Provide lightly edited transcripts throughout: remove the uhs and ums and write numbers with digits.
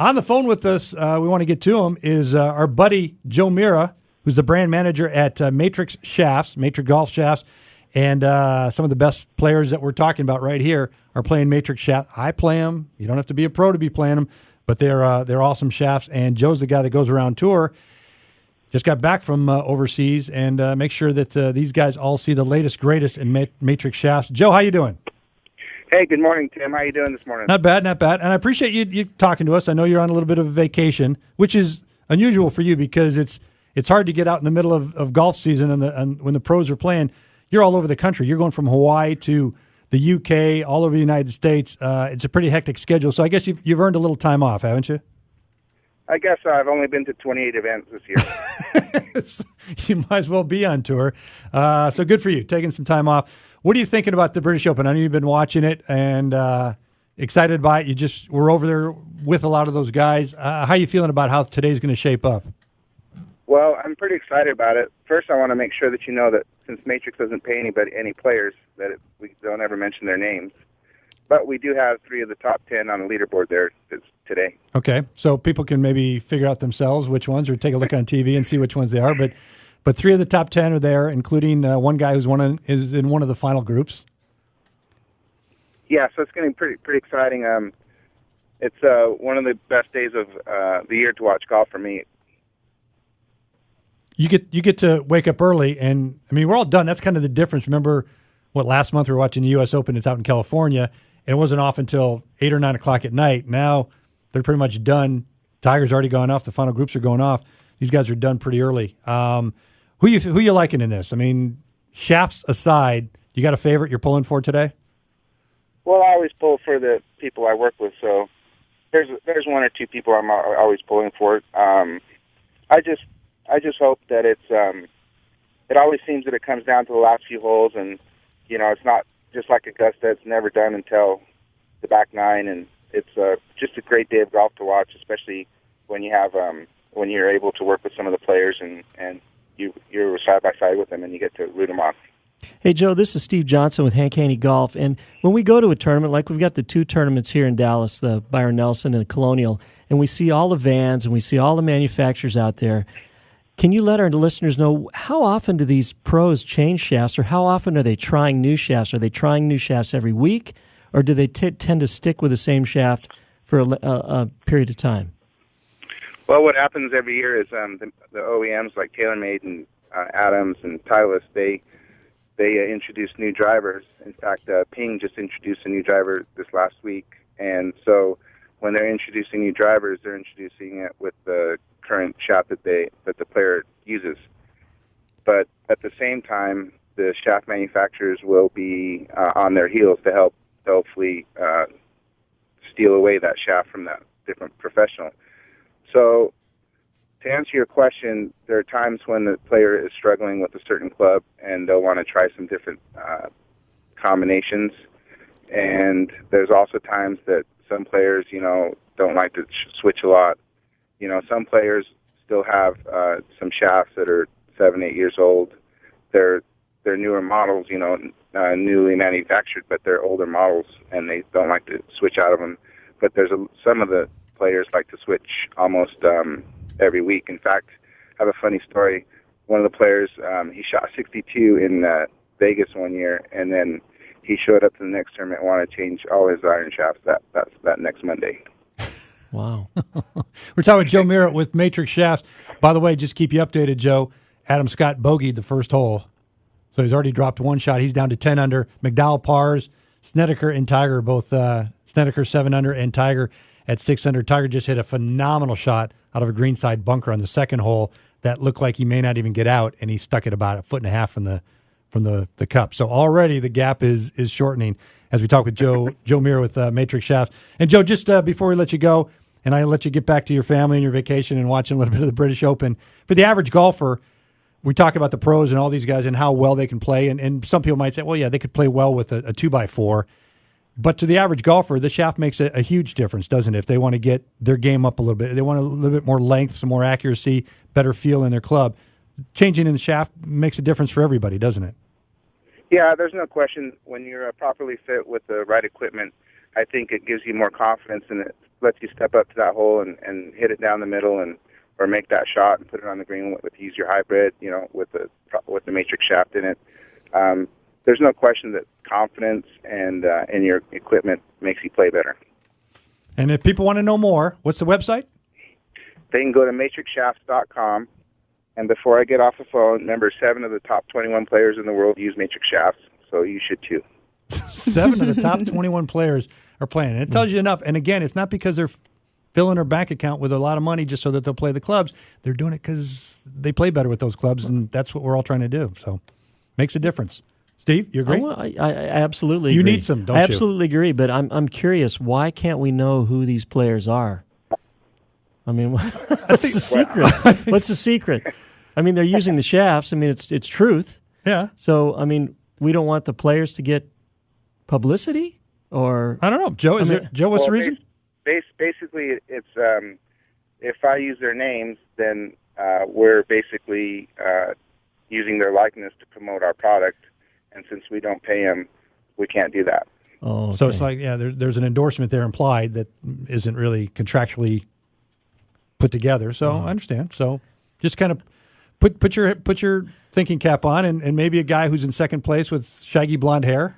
On the phone with us, we want to get to him, is our buddy Joe Miera, who's the brand manager at Matrix Golf Shafts, and some of the best players that we're talking about right here are playing Matrix Shafts. I play them. You don't have to be a pro to be playing them, but they're awesome shafts, and Joe's the guy that goes around tour. Just got back from overseas, and make sure that these guys all see the latest, greatest in Matrix Shafts. Joe, how you doing? Hey, good morning, Tim. How you doing this morning? Not bad. And I appreciate you talking to us. I know you're on a little bit of a vacation, which is unusual for you because it's hard to get out in the middle of golf season and when the pros are playing. You're all over the country. You're going from Hawaii to the UK, all over the United States. It's a pretty hectic schedule. So I guess you've earned a little time off, haven't you? I guess I've only been to 28 events this year. You might as well be on tour. So good for you, taking some time off. What are you thinking about the British Open? I know you've been watching it and excited by it. You just were over there with a lot of those guys. How are you feeling about how today's going to shape up? Well, I'm pretty excited about it. First, I want to make sure that you know that since Matrix doesn't pay any players, that we don't ever mention their names. But we do have 3 of the top 10 on the leaderboard there today. Okay, so people can maybe figure out themselves which ones, or take a look on TV and see which ones they are. But 3 of the top 10 are there, including one guy is in one of the final groups. Yeah, so it's getting pretty exciting. It's one of the best days of the year to watch golf for me. You get to wake up early, and I mean we're all done. That's kind of the difference. Remember, last month we were watching the U.S. Open. It's out in California. And it wasn't off until 8 or 9 o'clock at night. Now they're pretty much done. Tiger's already gone off. The final groups are going off. These guys are done pretty early. Who you liking in this? I mean, shafts aside, you got a favorite you're pulling for today? Well, I always pull for the people I work with. So there's 1 or 2 people I'm always pulling for. I just hope that it always seems that it comes down to the last few holes, and it's not. Just like Augusta, it's never done until the back 9, and it's just a great day of golf to watch, especially when you have when you're able to work with some of the players and you're side by side with them and you get to root them on. Hey, Joe, this is Steve Johnson with Hank Haney Golf, and when we go to a tournament, like we've got the 2 tournaments here in Dallas, the Byron Nelson and the Colonial, and we see all the vans and we see all the manufacturers out there. Can you let our listeners know how often do these pros change shafts, or how often are they trying new shafts? Are they trying new shafts every week, or do they tend to stick with the same shaft for a period of time? Well, what happens every year is the OEMs like TaylorMade and Adams and Titleist, they introduce new drivers. In fact, Ping just introduced a new driver this last week, and so when they're introducing new drivers, they're introducing it with the current shaft that the player uses. But at the same time, the shaft manufacturers will be on their heels to help hopefully steal away that shaft from that different professional. So to answer your question, there are times when the player is struggling with a certain club and they'll want to try some different combinations. And there's also times that some players, don't like to switch a lot. Some players still have some shafts that are 7, 8 years old. They're newer models, newly manufactured, but they're older models, and they don't like to switch out of them. But some of the players like to switch almost every week. In fact, I have a funny story. One of the players, he shot 62 in Vegas one year, and then he showed up to the next tournament and wanted to change all his iron shafts that next Monday. Wow. We're talking with Joe Miera with Matrix Shafts. By the way, just keep you updated, Joe. Adam Scott bogeyed the first hole. So he's already dropped 1 shot. He's down to 10 under. McDowell pars. Snedeker and Tiger, both Snedeker 7 under and Tiger at 6 under. Tiger just hit a phenomenal shot out of a greenside bunker on the second hole that looked like he may not even get out, and he stuck it about 1.5 feet from the cup. So already the gap is shortening as we talk with Joe Miera with Matrix Shafts. And Joe, just before we let you go, and I let you get back to your family and your vacation and watching a little bit of the British Open, for the average golfer, we talk about the pros and all these guys and how well they can play. And some people might say, well, yeah, they could play well with a 2x4. But to the average golfer, the shaft makes a huge difference, doesn't it? If they want to get their game up a little bit, they want a little bit more length, some more accuracy, better feel in their club. Changing in the shaft makes a difference for everybody, doesn't it? Yeah, there's no question. When you're properly fit with the right equipment, I think it gives you more confidence, and it lets you step up to that hole and hit it down the middle, and or make that shot and put it on the green with use your hybrid, with the matrix shaft in it. There's no question that confidence and in your equipment makes you play better. And if people want to know more, what's the website? They can go to matrixshafts.com. And before I get off the phone, remember 7 of the top 21 players in the world use matrix shafts, so you should too. 7 of the top 21 players are playing. And it tells you enough. And again, it's not because they're filling their bank account with a lot of money just so that they'll play the clubs. They're doing it because they play better with those clubs, and that's what we're all trying to do. So makes a difference. Steve, you agree? I absolutely agree. You need some, don't you? I absolutely agree, but I'm curious, why can't we know who these players are? I mean, what's the secret? What's the secret? I mean, they're using the shafts. I mean, it's truth. Yeah. So, I mean, we don't want the players to get publicity, or I don't know, Joe. Joe? What's the reason? Basically, it's if I use their names, then we're basically using their likeness to promote our product, and since we don't pay them, we can't do that. Oh, okay. So it's like, there's an endorsement there implied that isn't really contractually put together. So I understand. So just kind of put your thinking cap on, and maybe a guy who's in second place with shaggy blonde hair.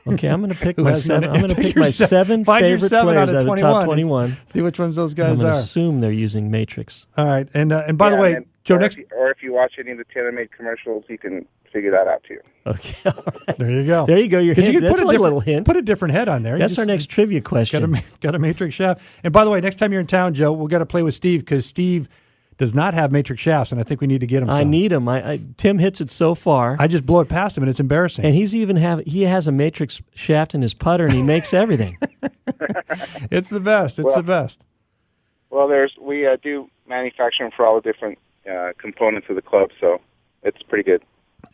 Okay, I'm going to pick my 7. I'm going to pick my 7 favorite players out of the top 21. See which ones those guys I'm are. going to assume they're using Matrix. All right, and by the way, Joe, or if you watch any of the TaylorMade commercials, you can figure that out too. Okay, all right. There you go. There you go. Your hint. That's like a little hint. Put a different head on there. That's our next trivia question. Got a matrix shaft. And by the way, next time you're in town, Joe, we'll got to play with Steve because Steve does not have matrix shafts, and I think we need to get him some. I need him. Tim hits it so far. I just blow it past him, and it's embarrassing. And he has a matrix shaft in his putter, and he makes everything. It's the best. It's the best. Well, we do manufacturing for all the different components of the club, so it's pretty good.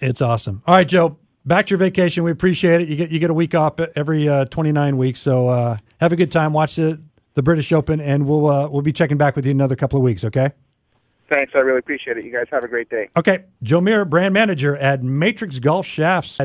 It's awesome. All right, Joe, back to your vacation. We appreciate it. You get a week off every 29 weeks, so have a good time. Watch the British Open, and we'll be checking back with you in another couple of weeks, okay? Thanks. I really appreciate it. You guys have a great day. Okay. Joe Miera, brand manager at Matrix Golf Shafts.